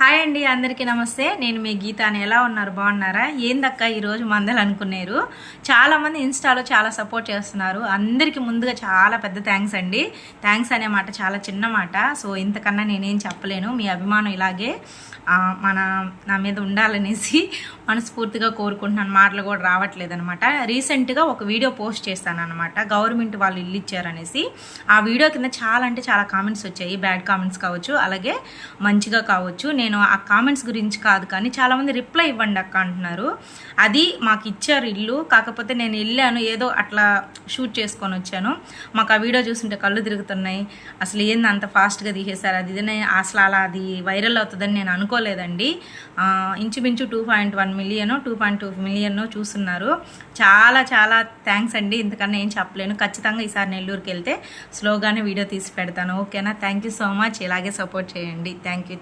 Hi అండి, అందరికీ నమస్తే. నేను మీ గీతాని. ఎలా ఉన్నారు? బాగున్నారా? ఏందక్క ఈరోజు మందలు అనుకున్నారు. చాలామంది ఇన్స్టాలో చాలా సపోర్ట్ చేస్తున్నారు. అందరికీ ముందుగా చాలా పెద్ద థ్యాంక్స్ అండి. థ్యాంక్స్ అనే మాట చాలా చిన్న మాట. సో ఇంతకన్నా నేనేం చెప్పలేను. మీ అభిమానం ఇలాగే నా మీద ఉండాలనేసి మనస్ఫూర్తిగా కోరుకుంటున్నాను. మాటలు కూడా రావట్లేదు అనమాట. రీసెంట్గా ఒక వీడియో పోస్ట్ చేస్తాను అనమాట. గవర్నమెంట్ వాళ్ళు ఇల్లు ఇచ్చారనేసి. ఆ వీడియో కింద చాలా అంటే చాలా కామెంట్స్ వచ్చాయి. బ్యాడ్ కామెంట్స్ కావచ్చు, అలాగే మంచిగా కావచ్చు. నేను ఆ కామెంట్స్ గురించి కాదు, కానీ చాలామంది రిప్లై ఇవ్వండి అక్క అంటున్నారు. అది మాకు ఇచ్చారు ఇల్లు, కాకపోతే నేను వెళ్ళాను, ఏదో అట్లా షూట్ చేసుకొని వచ్చాను. మాకు ఆ వీడియో చూస్తుంటే కళ్ళు తిరుగుతున్నాయి. అసలు ఏంది అంత ఫాస్ట్గా తీసేశారు, అది ఇదే అసలు అలా అది వైరల్ అవుతుందని నేను అనుకోలేదండి. ఇంచుమించు 2.1 మిలియన్ 2.2 మిలియన్ చూస్తున్నారు. చాలా చాలా థ్యాంక్స్ అండి. ఇంతకన్నా ఏం చెప్పలేను. ఖచ్చితంగా ఈసారి నెల్లూరుకి వెళ్తే స్లోగానే వీడియో తీసి పెడతాను. ఓకేనా? Thank you so much. ఇలాగే సపోర్ట్ చేయండి. Thank you.